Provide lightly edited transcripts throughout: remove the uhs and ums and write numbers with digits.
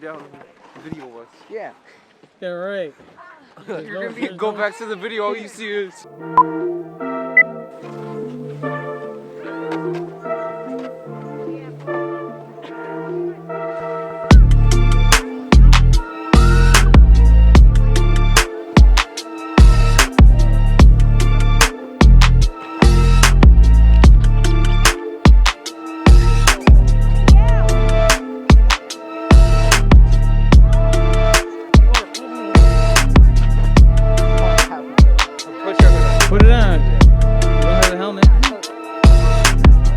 down video us. Yeah. Yeah, right. You're gonna go back to the video, all you see is. Put it on. You don't have a helmet.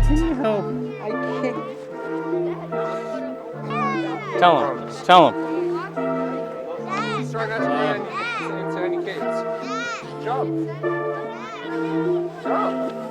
Can you help? I can't. Tell him. Tell him. Try not to run into any kids. Jump. Jump.